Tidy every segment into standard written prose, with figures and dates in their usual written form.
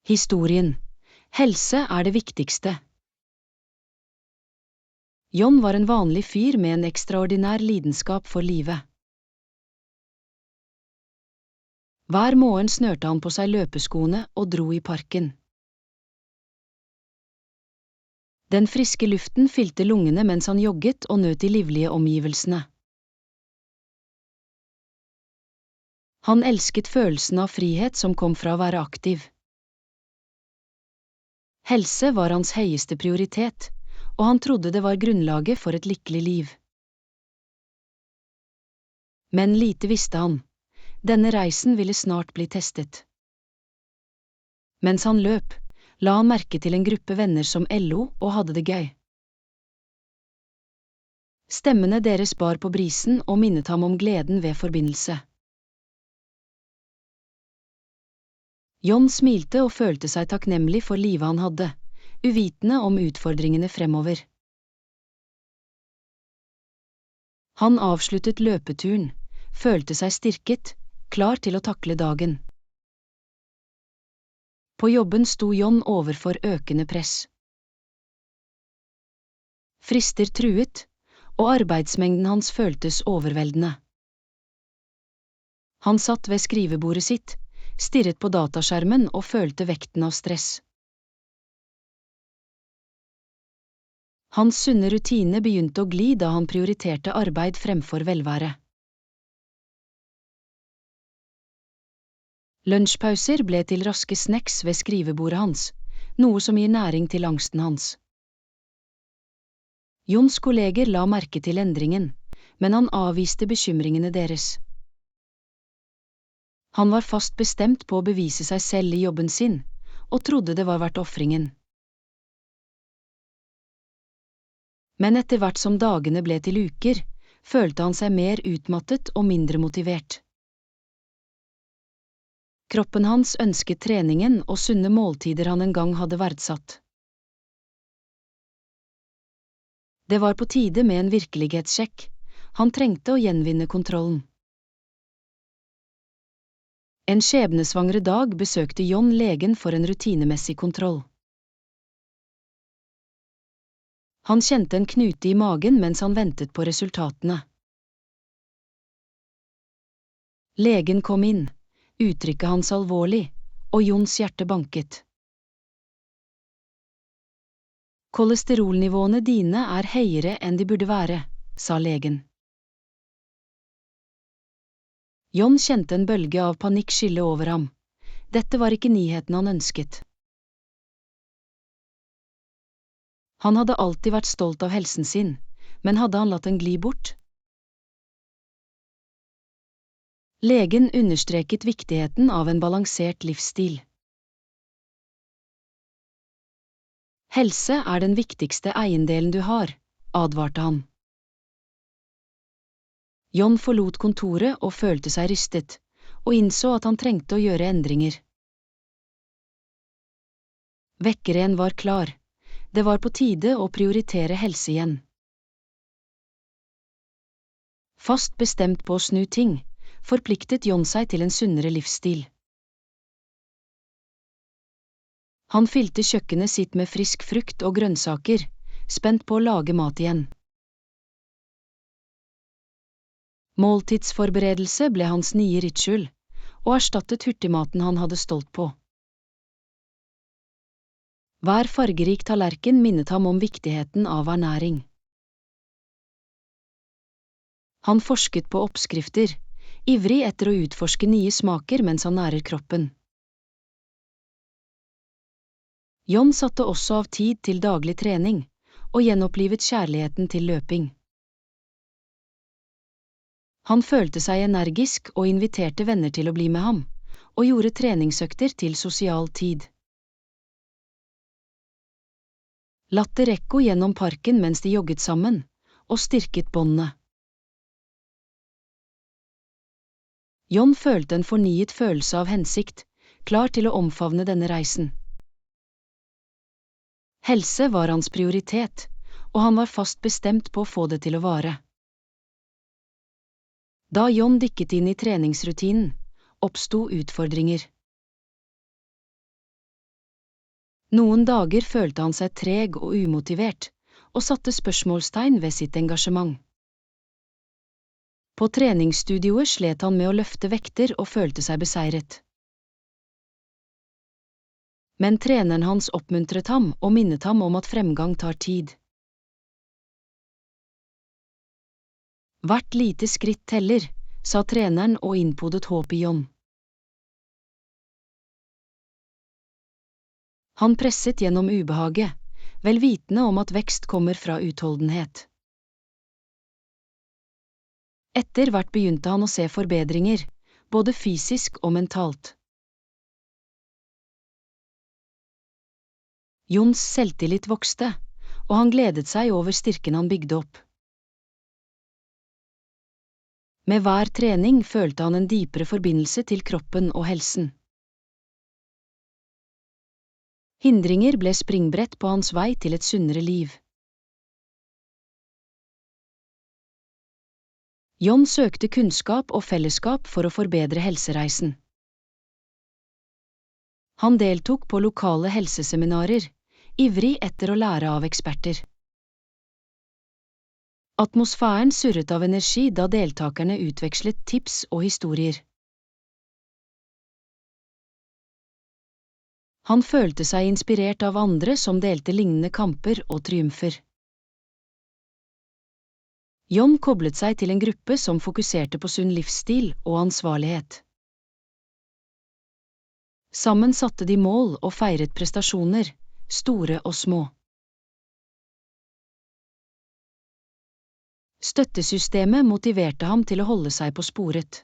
Historien. Helse er det viktigste. John var en vanlig fyr med en ekstraordinær lidenskap for livet. Hver morgen snørte han på seg løpeskoene og dro i parken. Den friske luften fylte lungene mens han jogget og nøt de livlige omgivelsene. Han elsket følelsen av frihet som kom fra å være aktiv. Helse var hans høyeste prioritet, og han trodde det var grunnlaget for et lykkelig liv. Men lite visste han. Denne reisen ville snart bli testet. Mens han løp, la han merke til en gruppe venner som lo og hadde det gøy. Stemmene deres bar på brisen og minnet ham om gleden ved forbindelse. John smilte og følte seg takknemlig for livet han hadde, uvitende om utfordringene fremover. Han avsluttet løpeturen, følte seg styrket, klar til å takle dagen. På jobben sto John overfor økende press. Frister truet, og arbeidsmengden hans føltes overveldende. Han satt ved skrivebordet sitt, stirret på dataskjermen og følte vekten av stress. Hans sunne rutine begynte å gli da han prioriterte arbeid fremfor velvære. Lunsjpauser ble til raske snacks ved skrivebordet hans, noe som gir næring til angsten hans. Johns kolleger la merke til endringen, men han avviste bekymringene deres. Han var fast bestemt på å bevise seg selv i jobben sin, og trodde det var verdt ofringen. Men etter hvert som dagene ble til uker, følte han seg mer utmattet og mindre motivert. Kroppen hans ønsket treningen og sunne måltider han en gang hadde verdsatt. Det var på tide med en virkelighetssjekk. Han trengte å gjenvinne kontrollen. En skjebnesvangre dag besøkte John legen for en rutinemessig kontroll. Han kjente en knute i magen mens han ventet på resultatene. Legen kom inn, uttrykket hans alvorlig, og Johns hjerte banket. Kolesterolnivåene dine er høyere enn de burde være, sa legen. John kjente en bølge av panikk skylle over ham. Dette var ikke nyheten han ønsket. Han hadde alltid vært stolt av helsen sin, men hadde han latt den gli bort? Legen understreket viktigheten av en balansert livsstil. Helse er den viktigste eiendelen du har, advarte han. John forlot kontoret og følte seg rystet, og innså at han trengte å gjøre endringer. Vekkeren var klar. Det var på tide å prioritere helse igjen. Fast bestemt på å snu ting, forpliktet John seg til en sunnere livsstil. Han fylte kjøkkenet sitt med frisk frukt og grønnsaker, spent på å lage mat igjen. Måltidsforberedelse ble hans nye ritual, og erstattet hurtigmaten han hadde stolt på. Hver fargerik tallerken minnet ham om viktigheten av ernæring. Han forsket på oppskrifter, ivrig etter å utforske nye smaker mens han nærer kroppen. John satte også av tid til daglig trening, og gjenopplivet kjærligheten til løping. Han følte seg energisk og inviterte venner til å bli med ham, og gjorde treningsøkter til sosial tid. Latter ekko gjennom parken mens de jogget sammen, og styrket båndene. John følte en fornyet følelse av hensikt, klar til å omfavne denne reisen. Helse var hans prioritet, og han var fast bestemt på å få det til å vare. Da John dykket inn i treningsrutinen, oppsto utfordringer. Noen dager følte han seg treg og umotivert, og satte spørsmålstegn ved sitt engasjement. På treningsstudioet slet han med å løfte vekter og følte seg beseiret. Men treneren hans oppmuntret ham og minnet ham om at fremgang tar tid. Hvert lite skritt teller, sa treneren og innpodet håp i John. Han presset gjennom ubehaget, vel vitende om at vekst kommer fra utholdenhet. Etter hvert begynte han å se forbedringer, både fysisk og mentalt. Johns selvtillit vokste, og han gledet seg over styrken han bygde opp. Med hver trening følte han en dypere forbindelse til kroppen og helsen. Hindringer ble springbrett på hans vei til et sunnere liv. John søkte kunnskap og fellesskap for å forbedre helsereisen. Han deltok på lokale helseseminarer, ivrig etter å lære av eksperter. Atmosfæren surret av energi da deltakerne utvekslet tips og historier. Han følte seg inspirert av andre som delte lignende kamper og triumfer. John koblet seg til en gruppe som fokuserte på sunn livsstil og ansvarlighet. Sammen satte de mål og feiret prestasjoner, store og små. Støttesystemet motiverte ham til å holde seg på sporet.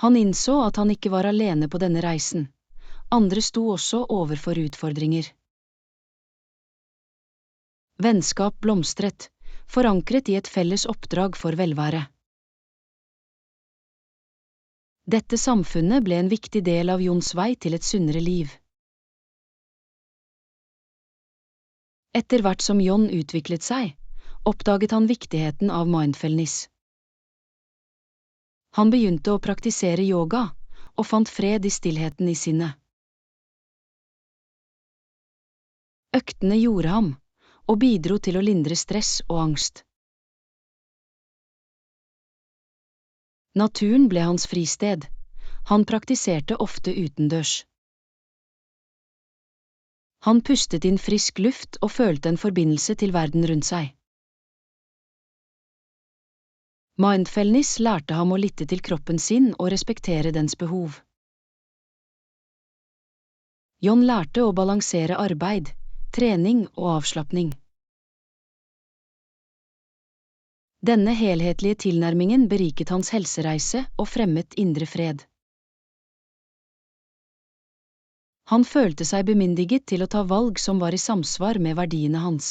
Han innså at han ikke var alene på denne reisen. Andre sto også overfor utfordringer. Vennskap blomstret, forankret i et felles oppdrag for velvære. Dette samfunnet ble en viktig del av Johns vei til et sunnere liv. Etter hvert som John utviklet seg, oppdaget han viktigheten av mindfulness. Han begynte å praktisere yoga, og fant fred i stillheten i sinnet. Øktene gjorde ham, og bidro til å lindre stress og angst. Naturen ble hans fristed. Han praktiserte ofte utendørs. Han pustet inn frisk luft og følte en forbindelse til verden rundt seg. Mindfulness lærte ham å lytte til kroppen sin og respektere dens behov. John lærte å balansere arbeid, trening og avslapning. Denne helhetlige tilnærmingen beriket hans helsereise og fremmet indre fred. Han følte seg bemyndiget til å ta valg som var i samsvar med verdiene hans.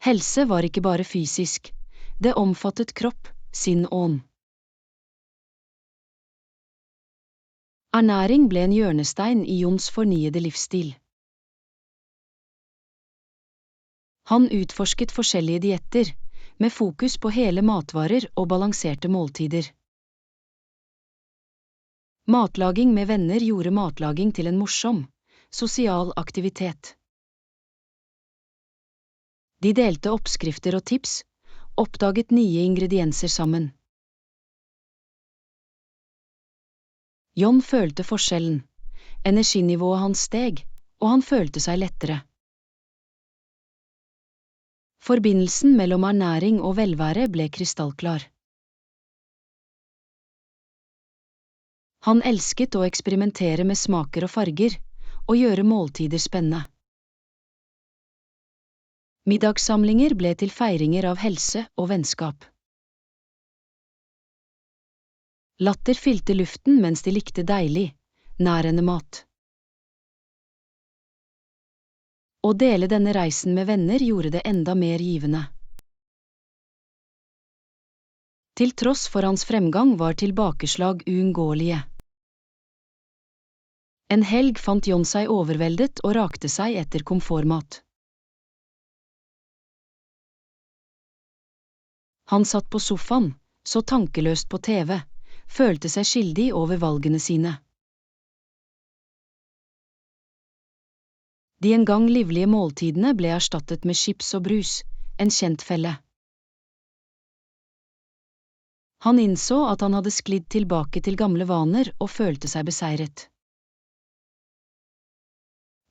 Helse var ikke bare fysisk, det omfattet kropp, sinn og ånd. Ernæring ble en hjørnestein i Johns fornyede livsstil. Han utforsket forskjellige dietter, med fokus på hele matvarer og balanserte måltider. Matlaging med venner gjorde matlaging til en morsom, sosial aktivitet. De delte oppskrifter og tips, oppdaget nye ingredienser sammen. John følte forskjellen, energinivået hans steg, og han følte seg lettere. Forbindelsen mellom ernæring og velvære ble krystallklar. Han elsket å eksperimentere med smaker og farger, og gjøre måltider spennende. Middagssamlinger ble til feiringer av helse og vennskap. Latter fylte luften mens de likte deilig, nærende mat. Å dele denne reisen med venner gjorde det enda mer givende. Til tross for hans fremgang var tilbakeslag uunngåelige. En helg fant John seg overveldet og rakte seg etter komfortmat. Han satt på sofaen, så tankeløst på TV, følte seg skyldig over valgene sine. De en gang livlige måltidene ble erstattet med chips og brus, en kjent felle. Han innså at han hadde sklidd tilbake til gamle vaner og følte seg beseiret.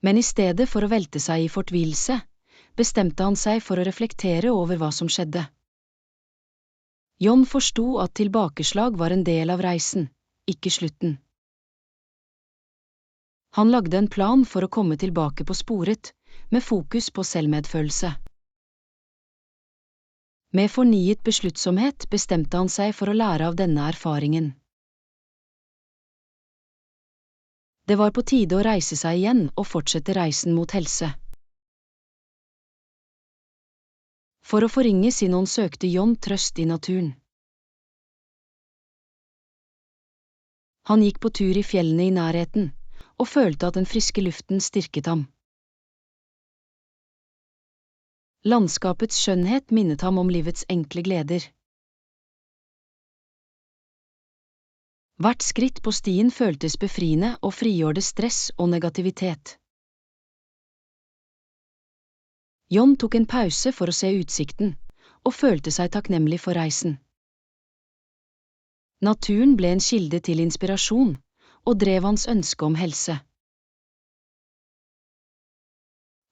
Men i stedet for å velte seg i fortvilelse, bestemte han seg for å reflektere over hva som skjedde. John forsto at tilbakeslag var en del av reisen, ikke slutten. Han lagde en plan for å komme tilbake på sporet, med fokus på selvmedfølelse. Med fornyet besluttsomhet bestemte han seg for å lære av denne erfaringen. Det var på tide å reise seg igjen og fortsette reisen mot helse. For å forringe sin ånd søkte John trøst i naturen. Han gikk på tur i fjellene i nærheten, og følte at den friske luften styrket ham. Landskapets skjønnhet minnet ham om livets enkle gleder. Hvert skritt på stien føltes befriende og frigjorde stress og negativitet. John tok en pause for å se utsikten, og følte seg takknemlig for reisen. Naturen ble en kilde til inspirasjon, og drev hans ønske om helse.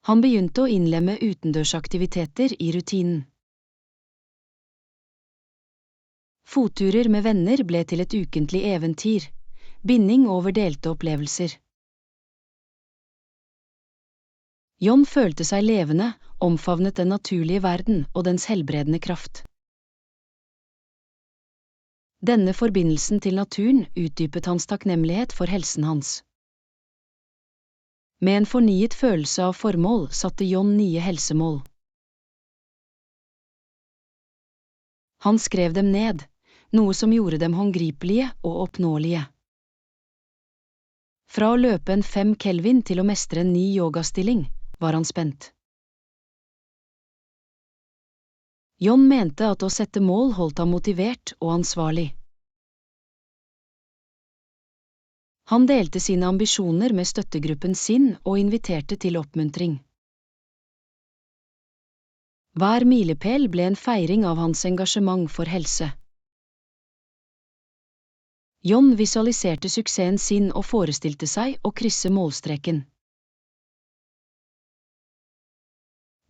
Han begynte å innlemme utendørsaktiviteter i rutinen. Fotturer med venner ble til et ukentlig eventyr, binding over delte opplevelser. John følte seg levende, omfavnet den naturlige verden og dens helbredende kraft. Denne forbindelsen til naturen utdypet hans takknemlighet for helsen hans. Med en fornyet følelse av formål satte John nye helsemål. Han skrev dem ned, noe som gjorde dem håndgripelige og oppnåelige. Fra å løpe en 5 Kelvin til å mestre en ny yogastilling, var han spent. John mente at å sette mål holdt ham motivert og ansvarlig. Han delte sine ambisjoner med støttegruppen sin og inviterte til oppmuntring. Hver milepæl ble en feiring av hans engasjement for helse. John visualiserte suksessen sin og forestilte seg å krysse målstreken.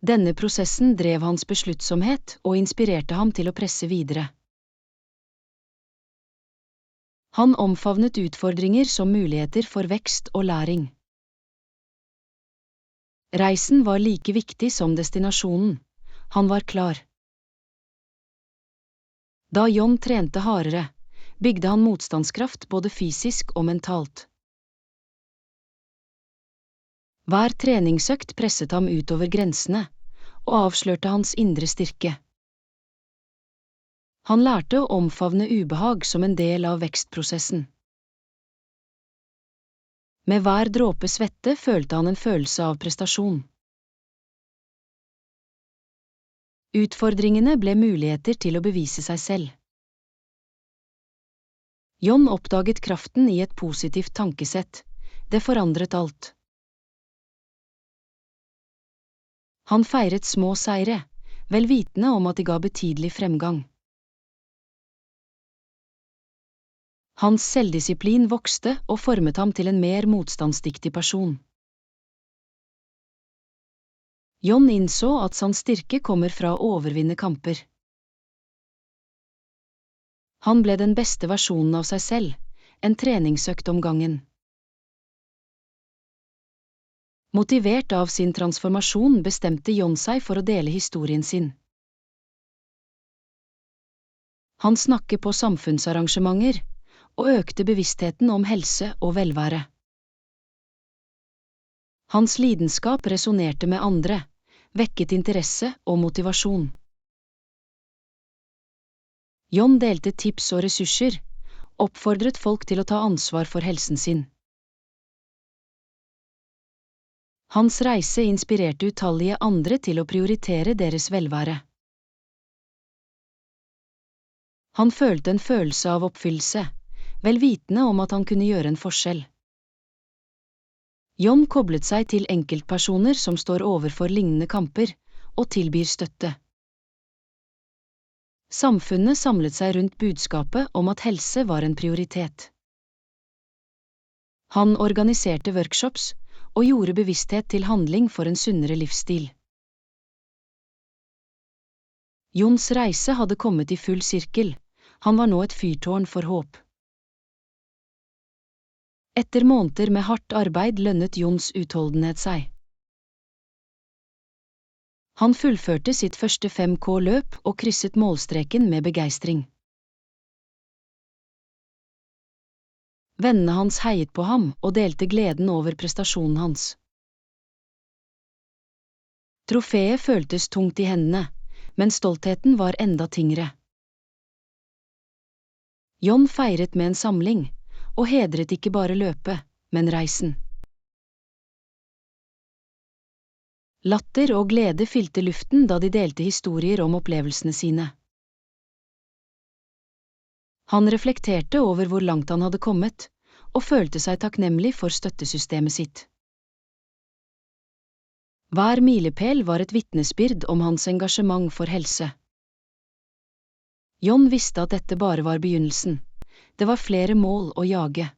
Denne prosessen drev hans besluttsomhet og inspirerte ham til å presse videre. Han omfavnet utfordringer som muligheter for vekst og læring. Reisen var like viktig som destinasjonen. Han var klar. Da John trente hardere, bygde han motstandskraft både fysisk og mentalt. Hver treningsøkt presset ham utover grensene, og avslørte hans indre styrke. Han lærte å omfavne ubehag som en del av vekstprosessen. Med hver dråpe svette følte han en følelse av prestasjon. Utfordringene ble muligheter til å bevise seg selv. John oppdaget kraften i et positivt tankesett. Det forandret alt. Han feiret små seire, vel vitende om at de ga betydelig fremgang. Hans selvdisiplin vokste og formet ham til en mer motstandsdyktig person. John innså at sann styrke kommer fra å overvinne kamper. Han ble den beste versjonen av seg selv, en treningsøkt om gangen. Motivert av sin transformasjon bestemte John seg for å dele historien sin. Han snakket på samfunnsarrangementer, og økte bevisstheten om helse og velvære. Hans lidenskap resonerte med andre, vekket interesse og motivasjon. John delte tips og ressurser, oppfordret folk til å ta ansvar for helsen sin. Hans reise inspirerte utallige andre til å prioritere deres velvære. Han følte en følelse av oppfyllelse, vel vitende om at han kunne gjøre en forskjell. John koblet seg til enkeltpersoner som står overfor lignende kamper, og tilbyr støtte. Samfunnet samlet seg rundt budskapet om at helse var en prioritet. Han organiserte workshops og gjorde bevissthet til handling for en sunnere livsstil. Johns reise hadde kommet i full sirkel, han var nå et fyrtårn for håp. Etter måneder med hardt arbeid lønnet Johns utholdenhet seg. Han fullførte sitt første 5K-løp og krysset målstreken med begeistring. Vennene hans heiet på ham og delte gleden over prestasjonen hans. Trofeet føltes tungt i hendene, men stoltheten var enda tyngre. John feiret med en samling, og hedret ikke bare løpet, men reisen. Latter og glede fylte luften da de delte historier om opplevelsene sine. Han reflekterte over hvor langt han hadde kommet, og følte seg takknemlig for støttesystemet sitt. Hver milepæl var et vitnesbyrd om hans engasjement for helse. John visste at dette bare var begynnelsen. Det var flere mål å jage.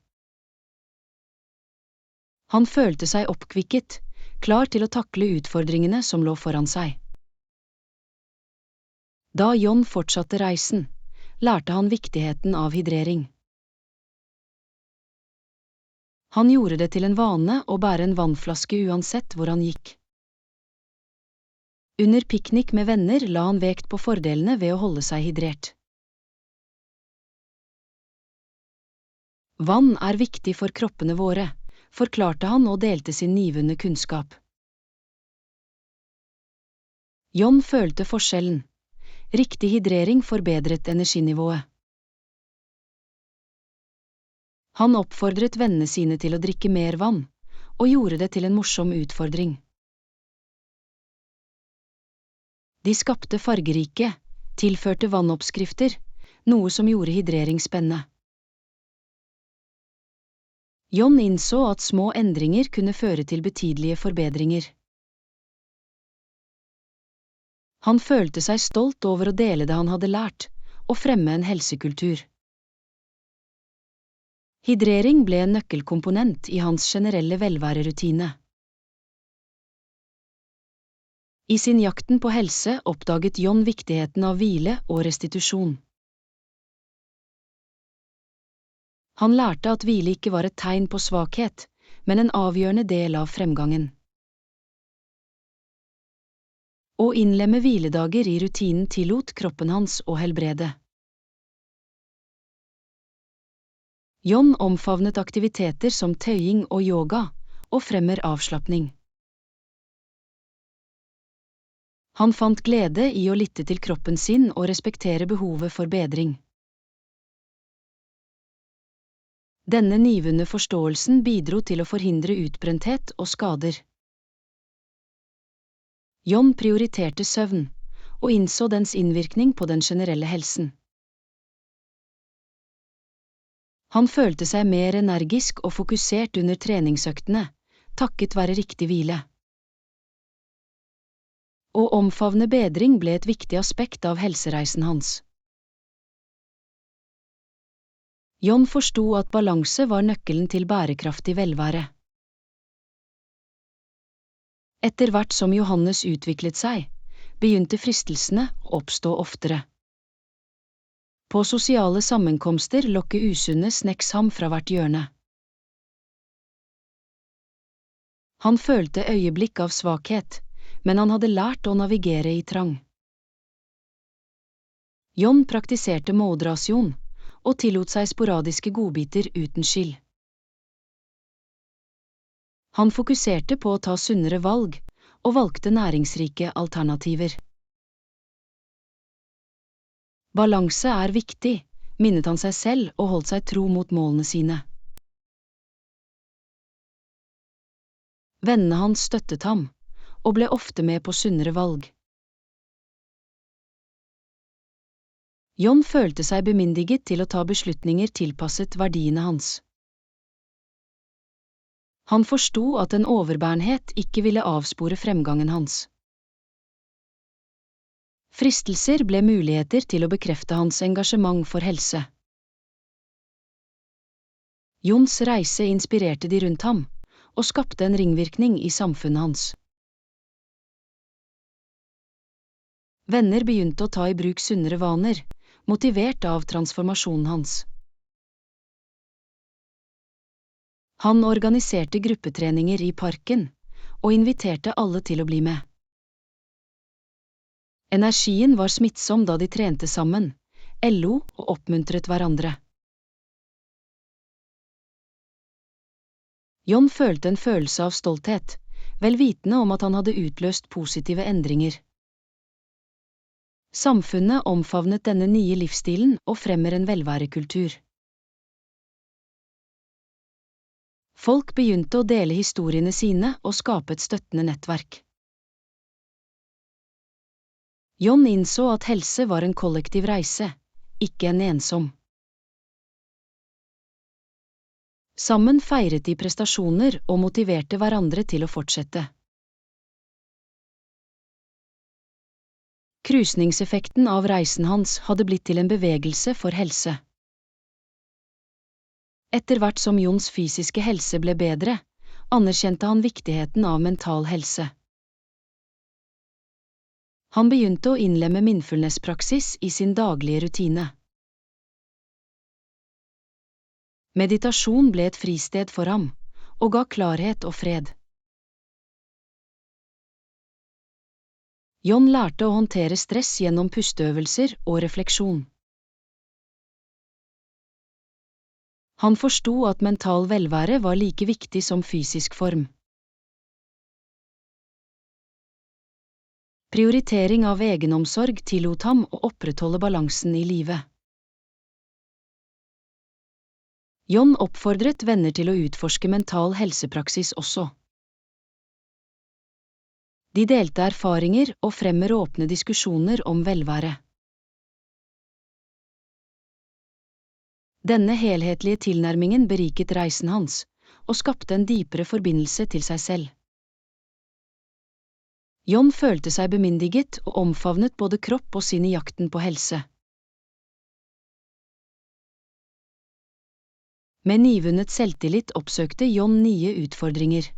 Han følte seg oppkvikket, klar til å takle utfordringene som lå foran seg. Da John fortsatte reisen, lærte han viktigheten av hydrering. Han gjorde det til en vane å bære en vannflaske uansett hvor han gikk. Under piknik med venner la han vekt på fordelene ved å holde seg hydrert. Vann er viktig for kroppene våre, forklarte han og delte sin nyvunne kunnskap. John følte forskjellen. Riktig hydrering forbedret energinivået. Han oppfordret vennene sine til å drikke mer vann, og gjorde det til en morsom utfordring. De skapte fargerike, tilførte vannoppskrifter, noe som gjorde hydrering spennende. John innså at små endringer kunne føre til betydelige forbedringer. Han følte seg stolt over å dele det han hadde lært, og fremme en helsekultur. Hydrering ble en nøkkelkomponent i hans generelle velværerutine. I sin jakten på helse oppdaget John viktigheten av hvile og restitusjon. Han lærte at hvile ikke var et tegn på svakhet, men en avgjørende del av fremgangen. Å innlemme hviledager i rutinen tillot kroppen hans å helbrede. John omfavnet aktiviteter som tøying og yoga, og fremmer avslapping. Han fant glede i å lytte til kroppen sin og respektere behovet for bedring. Denne nyvunne forståelsen bidro til å forhindre utbrenthet og skader. John prioriterte søvn, og innså dens innvirkning på den generelle helsen. Han følte seg mer energisk og fokusert under treningsøktene, takket være riktig hvile. Å omfavne bedring ble et viktig aspekt av helsereisen hans. John forsto at balanse var nøkkelen til bærekraftig velvære. Etter hvert som Johannes utviklet seg, begynte fristelsene å oppstå oftere. På sosiale sammenkomster lokke usunne snacks ham fra hvert hjørne. Han følte øyeblikk av svakhet, men han hadde lært å navigere i trang. John praktiserte moderasjon, og tillot seg sporadiske godbiter uten skyld. Han fokuserte på å ta sunnere valg, og valgte næringsrike alternativer. Balanse er viktig, minnet han seg selv og holdt seg tro mot målene sine. Vennene hans støttet ham, og ble ofte med på sunnere valg. John følte seg bemyndiget til å ta beslutninger tilpasset verdiene hans. Han forsto at en overbærenhet ikke ville avspore fremgangen hans. Fristelser ble muligheter til å bekrefte hans engasjement for helse. Jons reise inspirerte de rundt ham, og skapte en ringvirkning i samfunnet hans. Venner begynte å ta i bruk sunnere vaner, motivert av transformasjonen hans. Han organiserte gruppetreninger i parken, og inviterte alle til å bli med. Energien var smittsom da de trente sammen, lo og oppmuntret hverandre. Jon følte en følelse av stolthet, vel vitende om at han hadde utløst positive endringer. Samfunnet omfavnet denne nye livsstilen og fremmer en velværekultur. Folk begynte å dele historiene sine og skape et støttende nettverk. Jon innså at helse var en kollektiv reise, ikke en ensom. Sammen feiret de prestasjoner og motiverte hverandre til å fortsette. Krusningseffekten av reisen hans hadde blitt til en bevegelse for helse. Etter hvert som Jons fysiske helse ble bedre, anerkjente han viktigheten av mental helse. Han begynte å innlemme mindfulness-praksis i sin daglige rutine. Meditasjon ble et fristed for ham, og ga klarhet og fred. Jon lærte å håndtere stress gjennom pusteøvelser og refleksjon. Han forsto at mental velvære var like viktig som fysisk form. Prioritering av egenomsorg tillot ham å opprettholde balansen i livet. Jon oppfordret venner til å utforske mental helsepraksis også. De delte erfaringer og fremmer åpne diskusjoner om velvære. Denne helhetlige tilnærmingen beriket reisen hans, og skapte en dypere forbindelse til seg selv. Jon følte seg bemyndiget og omfavnet både kropp og sinn i jakten på helse. Med nyvunnet selvtillit oppsøkte Jon nye utfordringer.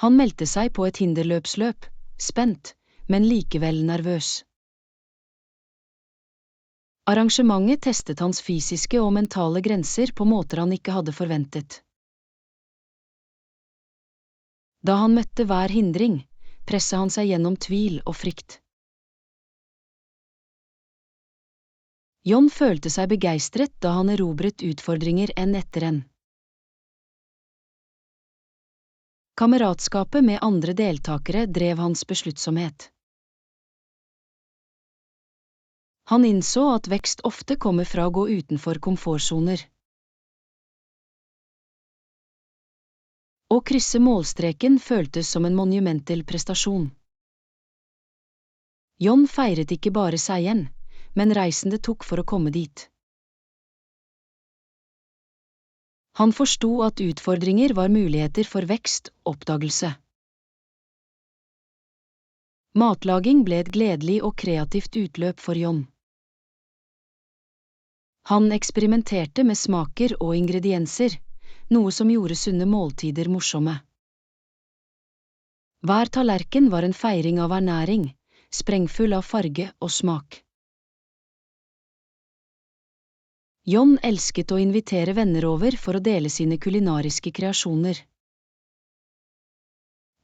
Han meldte seg på et hinderløpsløp, spent, men likevel nervøs. Arrangementet testet hans fysiske og mentale grenser på måter han ikke hadde forventet. Da han møtte hver hindring, presset han seg gjennom tvil og frykt. Jon følte seg begeistret da han erobret utfordringer en etter en. Kameratskapet med andre deltakere drev hans besluttsomhet. Han innså at vekst ofte kommer fra å gå utenfor komfortsoner. Å krysse målstreken føltes som en monumental prestasjon. Jon feiret ikke bare seieren, men reisen det tok for å komme dit. Han forsto at utfordringer var muligheter for vekst og oppdagelse. Matlaging ble et gledelig og kreativt utløp for Jon. Han eksperimenterte med smaker og ingredienser, noe som gjorde sunne måltider morsomme. Hver tallerken var en feiring av ernæring, sprengfull av farge og smak. Jon elsket å invitere venner over for å dele sine kulinariske kreasjoner.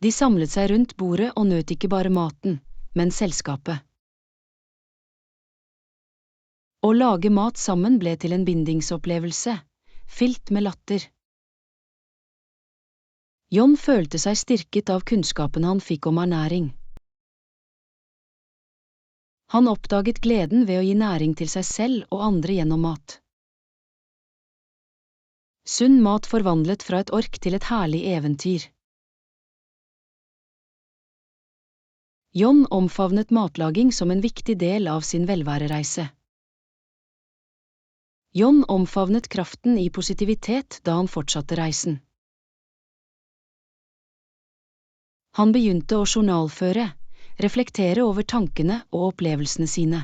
De samlet seg rundt bordet og nøt ikke bare maten, men selskapet. Å lage mat sammen ble til en bindingsopplevelse, fylt med latter. Jon følte seg styrket av kunnskapen han fikk om ernæring. Han oppdaget gleden ved å gi næring til seg selv og andre gjennom mat. Sunn mat forvandlet fra et ork til et herlig eventyr. Jon omfavnet matlaging som en viktig del av sin velværereise. John omfavnet kraften i positivitet da han fortsatte reisen. Han begynte å journalføre, reflektere over tankene og opplevelsene sine.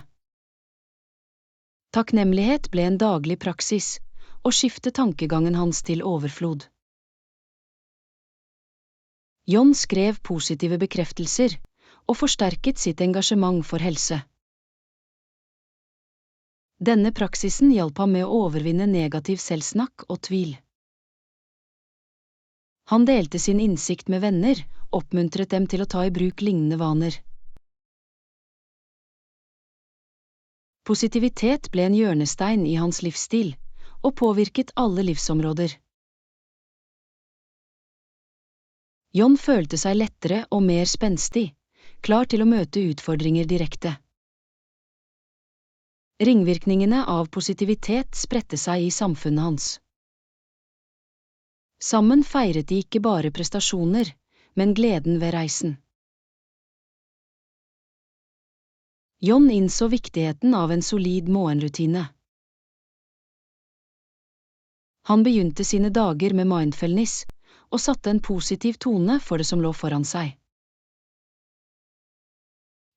Takknemlighet ble en daglig praksis, og skiftet tankegangen hans til overflod. John skrev positive bekreftelser, og forsterket sitt engasjement for helse. Denne praksisen hjalp ham med å overvinne negativ selvsnakk og tvil. Han delte sin innsikt med venner, oppmuntret dem til å ta i bruk lignende vaner. Positivitet ble en hjørnestein i hans livsstil, og påvirket alle livsområder. John følte seg lettere og mer spenstig, klar til å møte utfordringer direkte. Ringvirkningene av positivitet spredte seg i samfunnet hans. Sammen feiret de ikke bare prestasjoner, men gleden ved reisen. John innså viktigheten av en solid morgenrutine. Han begynte sine dager med mindfulness, og satte en positiv tone for det som lå foran seg.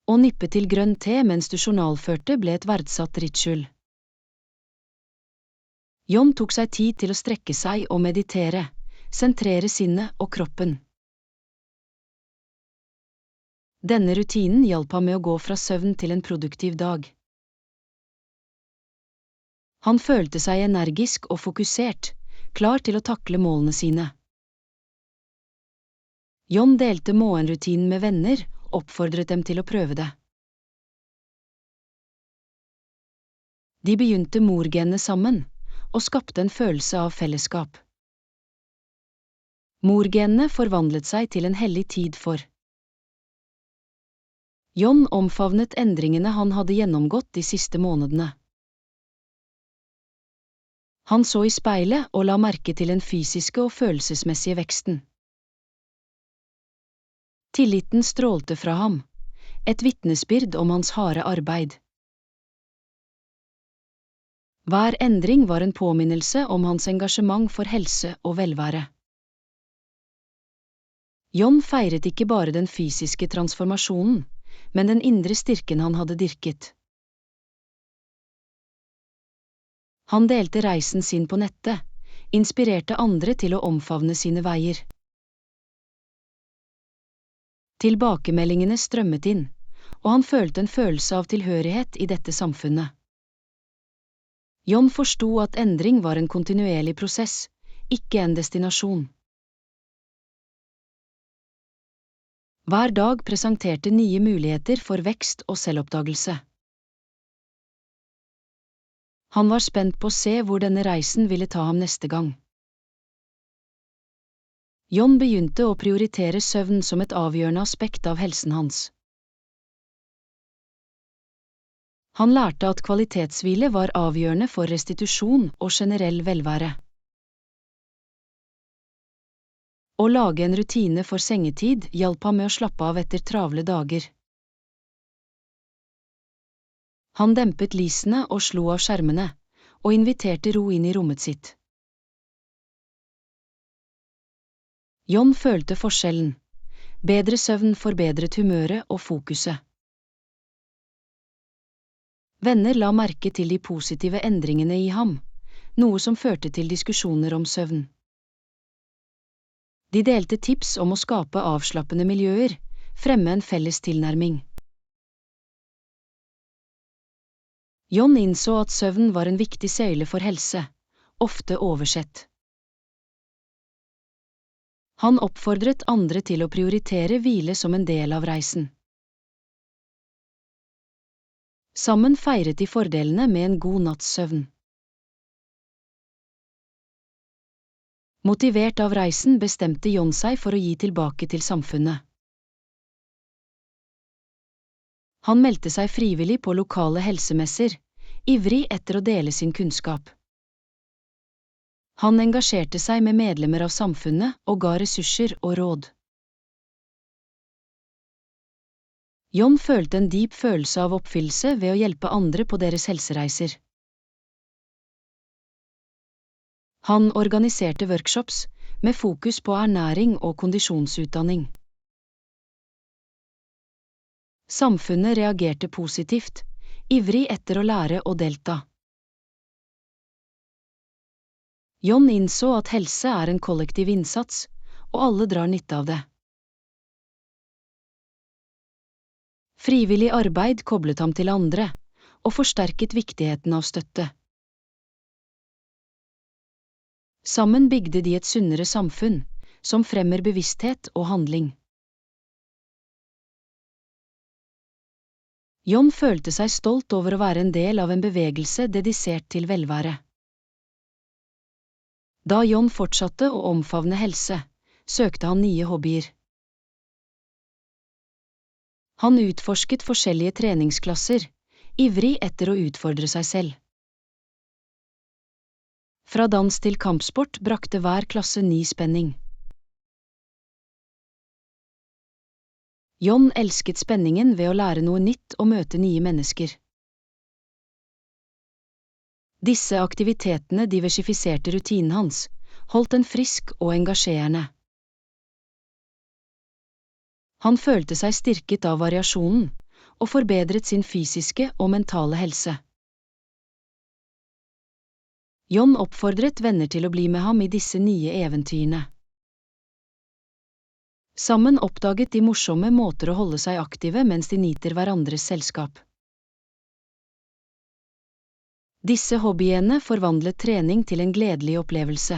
Å nippe til grønn te mens du journalførte ble et verdsatt ritual. John tok seg tid til å strekke seg og meditere, sentrere sinnet og kroppen. Denne rutinen hjalp ham med å gå fra søvn til en produktiv dag. Han følte seg energisk og fokusert, klar til å takle målene sine. John delte morgenrutinen med venner, oppfordret dem til å prøve det. De begynte morgenene sammen, og skapte en følelse av fellesskap. Morgenene forvandlet seg til en hellig tid for. John omfavnet endringene han hadde gjennomgått de siste månedene. Han så i speilet og la merke til den fysiske og følelsesmessige veksten. Tilliten strålte fra ham, et vitnesbyrd om hans harde arbeid. Hver endring var en påminnelse om hans engasjement for helse og velvære. John feiret ikke bare den fysiske transformasjonen, men den indre styrken han hadde dyrket. Han delte reisen sin på nettet, inspirerte andre til å omfavne sine veier. Tilbakemeldingene strømmet inn, og han følte en følelse av tilhørighet i dette samfunnet. John forsto at endring var en kontinuerlig prosess, ikke en destinasjon. Hver dag presenterte nye muligheter for vekst og selvoppdagelse. Han var spent på å se hvor denne reisen ville ta ham neste gang. John begynte å prioritere søvn som et avgjørende aspekt av helsen hans. Han lærte at kvalitetshvile var avgjørende for restitusjon og generell velvære. Å lage en rutine for sengetid hjalp ham med å slappe av etter travle dager. Han dempet lysene og slo av skjermene, og inviterte ro inn i rommet sitt. John følte forskjellen. Bedre søvn forbedret humøret og fokuset. Venner la merke til de positive endringene i ham, noe som førte til diskusjoner om søvn. De delte tips om å skape avslappende miljøer, fremme en felles tilnærming. John innså at søvn var en viktig søyle for helse, ofte oversett. Han oppfordret andre til å prioritere hvile som en del av reisen. Sammen feiret de fordelene med en god natts søvn. Motivert av reisen bestemte John seg for å gi tilbake til samfunnet. Han meldte seg frivillig på lokale helsemesser, ivrig etter å dele sin kunnskap. Han engasjerte seg med medlemmer av samfunnet og ga ressurser og råd. John følte en dyp følelse av oppfyllelse ved å hjelpe andre på deres helsereiser. Han organiserte workshops med fokus på ernæring og kondisjonsutdanning. Samfunnet reagerte positivt, ivrig etter å lære og delta. John innså at helse er en kollektiv innsats, og alle drar nytte av det. Frivillig arbeid koblet ham til andre, og forsterket viktigheten av støtte. Sammen bygde de et sunnere samfunn, som fremmer bevissthet og handling. John følte seg stolt over å være en del av en bevegelse dedisert til velvære. Da John fortsatte å omfavne helse, søkte han nye hobbyer. Han utforsket forskjellige treningsklasser, ivrig etter å utfordre seg selv. Fra dans til kampsport brakte hver klasse ny spenning. John elsket spenningen ved å lære noe nytt og møte nye mennesker. Disse aktivitetene diversifiserte rutinen hans, holdt den frisk og engasjerende. Han følte seg styrket av variasjonen, og forbedret sin fysiske og mentale helse. John oppfordret venner til å bli med ham i disse nye eventyrene. Sammen oppdaget de morsomme måter å holde seg aktive mens de nyter hverandres selskap. Disse hobbyene forvandlet trening til en gledelig opplevelse.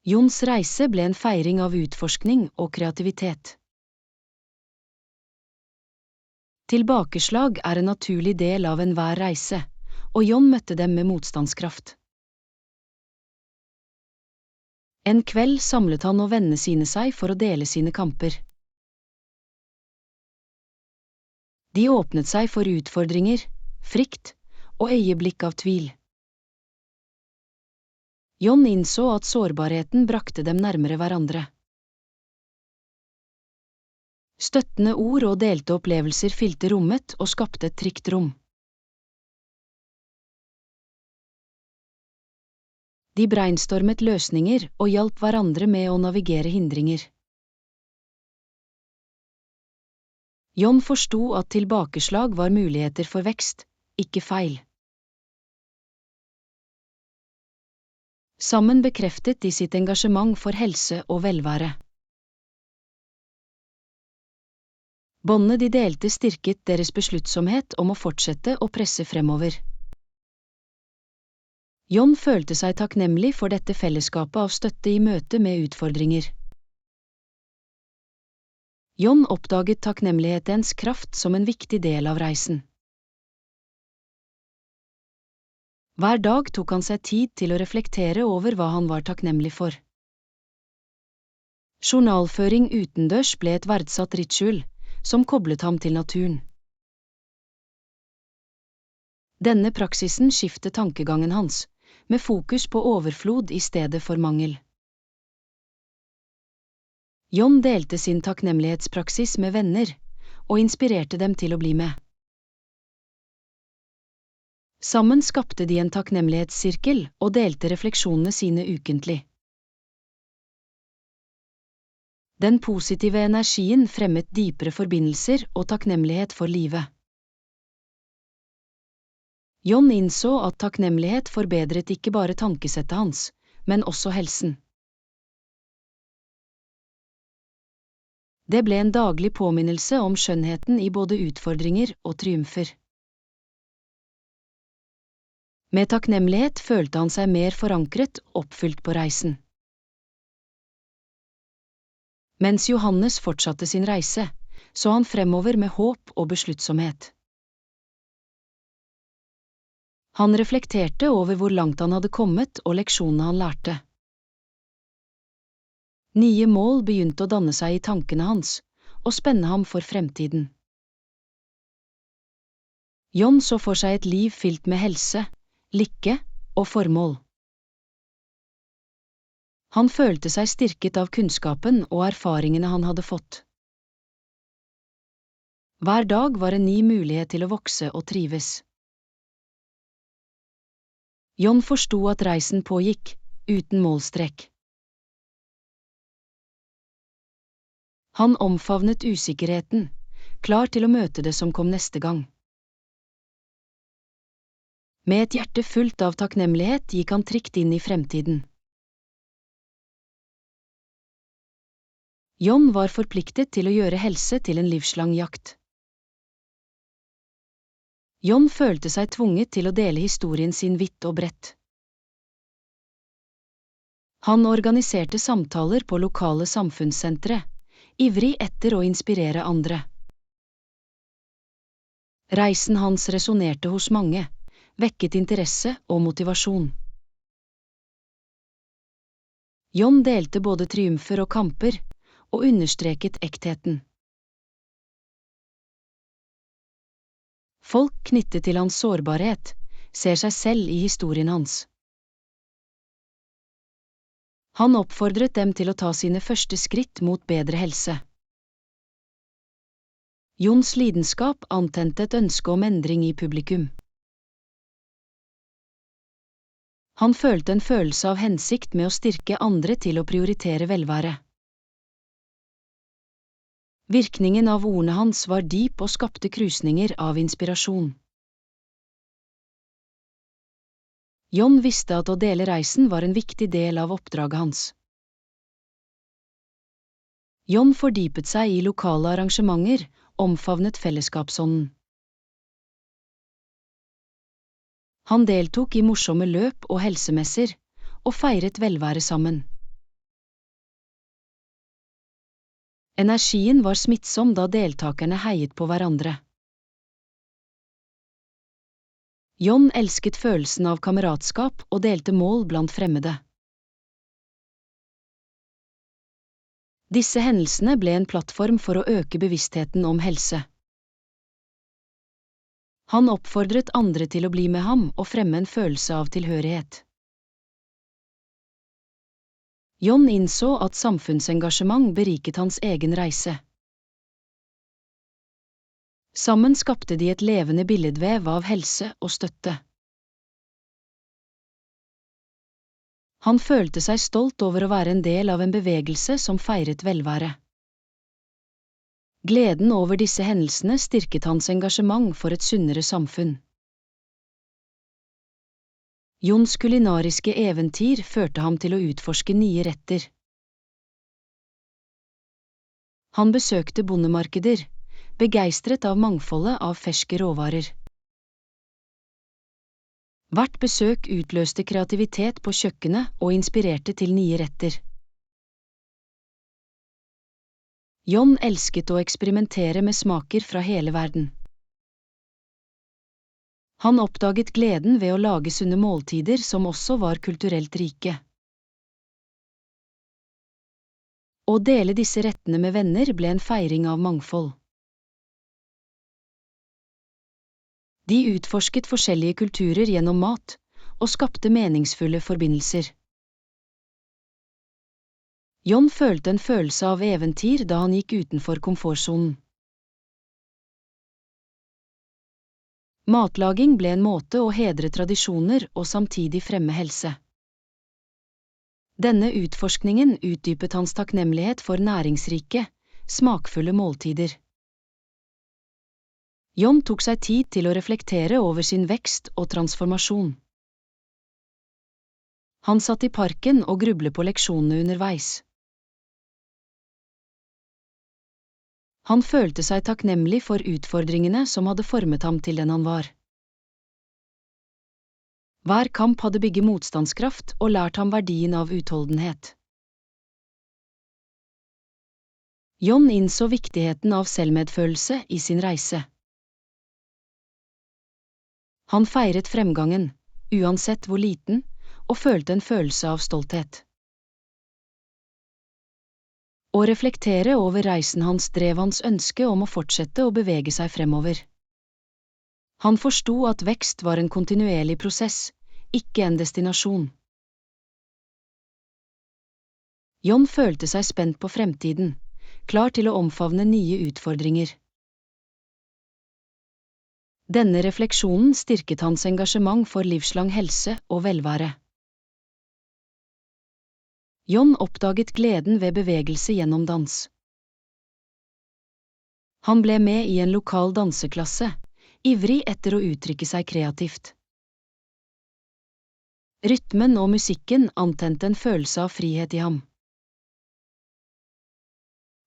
Johns reise ble en feiring av utforskning og kreativitet. Tilbakeslag er en naturlig del av enhver reise, og John møtte dem med motstandskraft. En kveld samlet han og vennene sine seg for å dele sine kamper. De åpnet seg for utfordringer, frykt og øyeblikk av tvil. John innså at sårbarheten brakte dem nærmere hverandre. Støttende ord og delte opplevelser fylte rommet og skapte et trygt rom. De brainstormet løsninger og hjalp hverandre med å navigere hindringer. John forsto at tilbakeslag var muligheter for vekst, ikke feil. Sammen bekreftet de sitt engasjement for helse og velvære. Båndene de delte styrket deres besluttsomhet om å fortsette å presse fremover. John følte seg takknemlig for dette fellesskapet av støtte i møte med utfordringer. John oppdaget takknemlighetens kraft som en viktig del av reisen. Hver dag tok han seg tid til å reflektere over hva han var takknemlig for. Journalføring utendørs ble et verdsatt ritual, som koblet ham til naturen. Denne praksisen skiftet tankegangen hans, med fokus på overflod i stedet for mangel. John delte sin takknemlighetspraksis med venner, og inspirerte dem til å bli med. Sammen skapte de en takknemlighetssirkel og delte refleksjonene sine ukentlig. Den positive energien fremmet dypere forbindelser og takknemlighet for livet. John innså at takknemlighet forbedret ikke bare tankesettet hans, men også helsen. Det ble en daglig påminnelse om skjønnheten i både utfordringer og triumfer. Med takknemlighet følte han seg mer forankret og oppfylt på reisen. Mens Johannes fortsatte sin reise, så han fremover med håp og besluttsomhet. Han reflekterte over hvor langt han hadde kommet og leksjonene han lærte. Nye mål begynte å danne seg i tankene hans, og spenne ham for fremtiden. John så for seg et liv fylt med helse, lykke og formål. Han følte seg styrket av kunnskapen og erfaringene han hadde fått. Hver dag var en ny mulighet til å vokse og trives. John forsto at reisen pågikk, uten målstrek. Han omfavnet usikkerheten, klar til å møte det som kom neste gang. Med et hjerte fullt av takknemlighet gikk han trygt inn i fremtiden. John var forpliktet til å gjøre helse til en livslang jakt. John følte seg tvunget til å dele historien sin vidt og bredt. Han organiserte samtaler på lokale samfunnssentre, ivrig etter å inspirere andre. Reisen hans resonnerte hos mange, vekket interesse og motivasjon. John delte både triumfer og kamper, og understreket ektheten. Folk knyttet til hans sårbarhet, ser seg selv i historien hans. Han oppfordret dem til å ta sine første skritt mot bedre helse. Johns lidenskap antente et ønske om endring i publikum. Han følte en følelse av hensikt med å styrke andre til å prioritere velvære. Virkningen av ordene hans var dyp og skapte krusninger av inspirasjon. John visste at å dele reisen var en viktig del av oppdraget hans. John fordypet seg i lokale arrangementer, omfavnet fellesskapsånden. Han deltok i morsomme løp og helsemesser, og feiret velvære sammen. Energien var smittsom da deltakerne heiet på hverandre. John elsket følelsen av kameratskap og delte mål blant fremmede. Disse hendelsene ble en plattform for å øke bevisstheten om helse. Han oppfordret andre til å bli med ham og fremme en følelse av tilhørighet. John innså at samfunnsengasjement beriket hans egen reise. Sammen skapte de et levende billedvev av helse og støtte. Han følte seg stolt over å være en del av en bevegelse som feiret velvære. Gleden over disse hendelsene styrket hans engasjement for et sunnere samfunn. Johns kulinariske eventyr førte ham til å utforske nye retter. Han besøkte bondemarkeder, begeistret av mangfoldet av ferske råvarer. Hvert besøk utløste kreativitet på kjøkkenet og inspirerte til nye retter. John elsket å eksperimentere med smaker fra hele verden. Han oppdaget gleden ved å lage sunne måltider som også var kulturelt rike. Å dele disse rettene med venner ble en feiring av mangfold. De utforsket forskjellige kulturer gjennom mat, og skapte meningsfulle forbindelser. John følte en følelse av eventyr da han gikk utenfor komfortsonen. Matlaging ble en måte å hedre tradisjoner og samtidig fremme helse. Denne utforskningen utdypet hans takknemlighet for næringsrike, smakfulle måltider. John tok seg tid til å reflektere over sin vekst og transformasjon. Han satt i parken og grublet på leksjonene underveis. Han følte seg takknemlig for utfordringene som hadde formet ham til den han var. Hver kamp hadde bygget motstandskraft og lært ham verdien av utholdenhet. John innså viktigheten av selvmedfølelse i sin reise. Han feiret fremgangen, uansett hvor liten, og følte en følelse av stolthet. Å reflektere over reisen hans drev hans ønske om å fortsette å bevege seg fremover. Han forsto at vekst var en kontinuerlig prosess, ikke en destinasjon. John følte seg spent på fremtiden, klar til å omfavne nye utfordringer. Denne refleksjonen styrket hans engasjement for livslang helse og velvære. John oppdaget gleden ved bevegelse gjennom dans. Han ble med i en lokal danseklasse, ivrig etter å uttrykke seg kreativt. Rytmen og musikken antente en følelse av frihet i ham.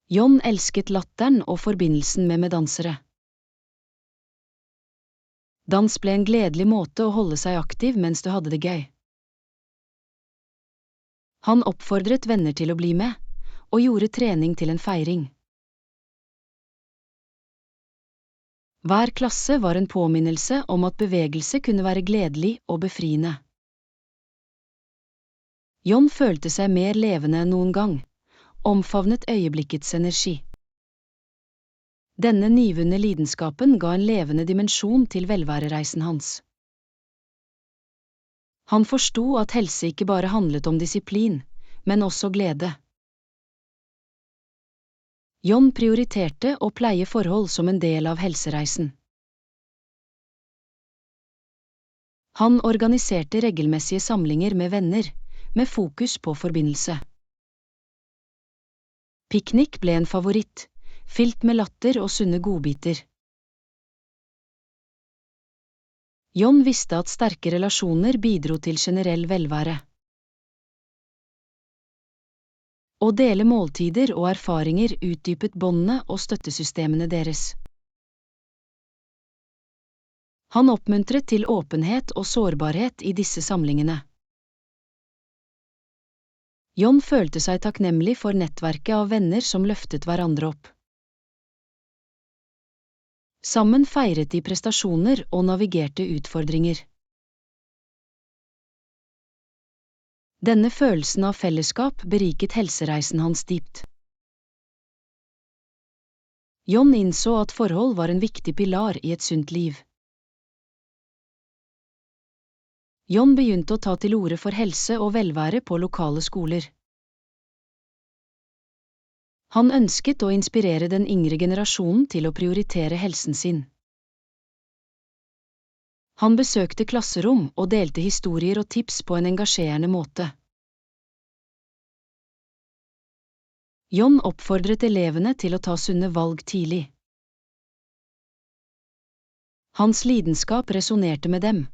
John elsket latteren og forbindelsen med meddansere. Dans ble en gledelig måte å holde seg aktiv mens du hadde det gøy. Han oppfordret venner til å bli med, og gjorde trening til en feiring. Hver klasse var en påminnelse om at bevegelse kunne være gledelig og befriende. John følte seg mer levende enn noen gang, omfavnet øyeblikkets energi. Denne nyvunne lidenskapen ga en levende dimensjon til velværereisen hans. Han forsto at helse ikke bare handlet om disiplin, men også glede. John prioriterte å pleie forhold som en del av helsereisen. Han organiserte regelmessige samlinger med venner, med fokus på forbindelse. Piknik ble en favoritt, fylt med latter og sunne godbiter. John visste at sterke relasjoner bidro til generell velvære. Å dele måltider og erfaringer utdypet båndene og støttesystemene deres. Han oppmuntret til åpenhet og sårbarhet i disse samlingene. John følte seg takknemlig for nettverket av venner som løftet hverandre opp. Sammen feiret de prestasjoner og navigerte utfordringer. Denne følelsen av fellesskap beriket helsereisen hans dypt. John innså at forhold var en viktig pilar i et sunt liv. John begynte å ta til orde for helse og velvære på lokale skoler. Han ønsket å inspirere den yngre generasjonen til å prioritere helsen sin. Han besøkte klasserom og delte historier og tips på en engasjerende måte. John oppfordret elevene til å ta sunne valg tidlig. Hans lidenskap resonerte med dem,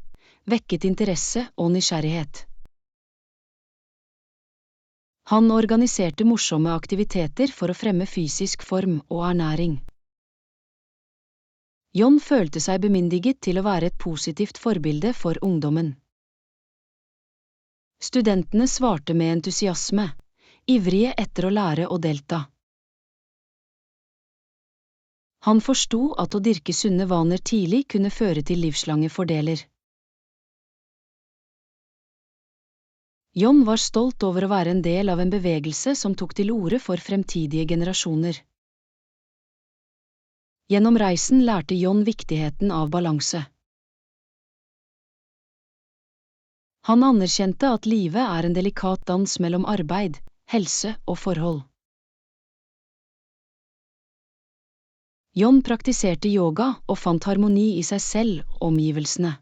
vekket interesse og nysgjerrighet. Han organiserte morsomme aktiviteter for å fremme fysisk form og ernæring. John følte seg bemyndiget til å være et positivt forbilde for ungdommen. Studentene svarte med entusiasme, ivrige etter å lære og delta. Han forsto at å dyrke sunne vaner tidlig kunne føre til livslange fordeler. John var stolt over å være en del av en bevegelse som tok til orde for fremtidige generasjoner. Gjennom reisen lærte John viktigheten av balanse. Han anerkjente at livet er en delikat dans mellom arbeid, helse og forhold. John praktiserte yoga og fant harmoni i seg selv og omgivelsene.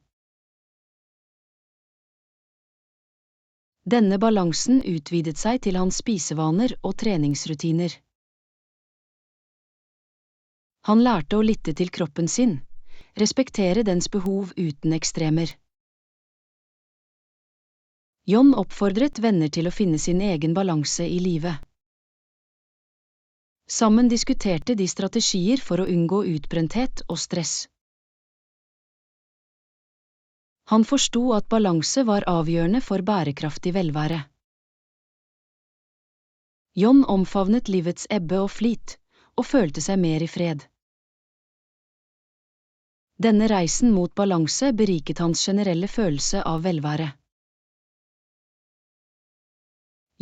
Denne balansen utvidet seg til hans spisevaner og treningsrutiner. Han lærte å lytte til kroppen sin, respektere dens behov uten ekstremer. John oppfordret venner til å finne sin egen balanse i livet. Sammen diskuterte de strategier for å unngå utbrenthet og stress. Han forsto at balanse var avgjørende for bærekraftig velvære. John omfavnet livets ebbe og flyt, og følte seg mer i fred. Denne reisen mot balanse beriket hans generelle følelse av velvære.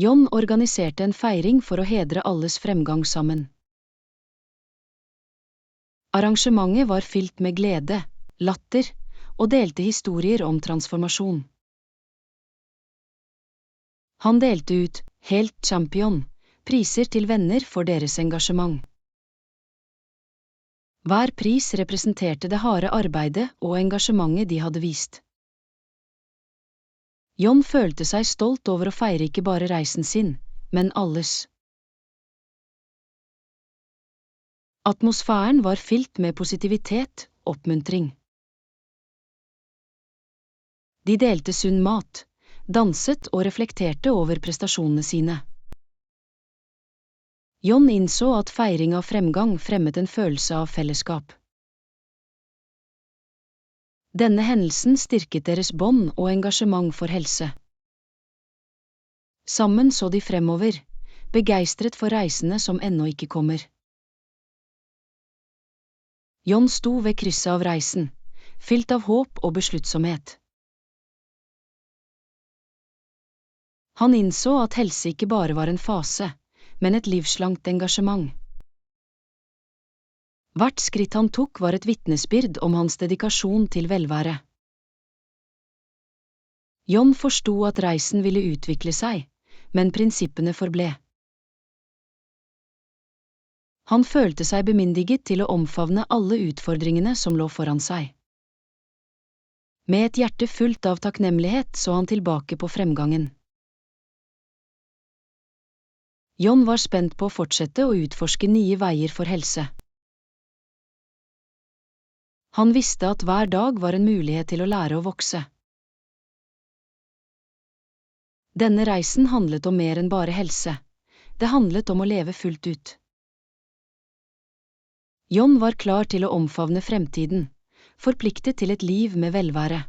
John organiserte en feiring for å hedre alles fremgang sammen. Arrangementet var fylt med glede, latter og delte historier om transformasjon. Han delte ut Helt Champion, priser til venner for deres engasjement. Hver pris representerte det harde arbeidet og engasjementet de hadde vist. John følte seg stolt over å feire ikke bare reisen sin, men alles. Atmosfæren var fylt med positivitet, oppmuntring. De delte sunn mat, danset og reflekterte over prestasjonene sine. John innså at feiring av fremgang fremmet en følelse av fellesskap. Denne hendelsen styrket deres bånd og engasjement for helse. Sammen så de fremover, begeistret for reisene som ennå ikke kommer. John sto ved krysset av reisen, fylt av håp og besluttsomhet. Han innså at helse ikke bare var en fase, men et livslangt engasjement. Hvert skritt han tok var et vitnesbyrd om hans dedikasjon til velvære. John forsto at reisen ville utvikle seg, men prinsippene forble. Han følte seg bemyndiget til å omfavne alle utfordringene som lå foran seg. Med et hjerte fullt av takknemlighet så han tilbake på fremgangen. John var spent på å fortsette å utforske nye veier for helse. Han visste at hver dag var en mulighet til å lære å vokse. Denne reisen handlet om mer enn bare helse. Det handlet om å leve fullt ut. John var klar til å omfavne fremtiden, forpliktet til et liv med velvære.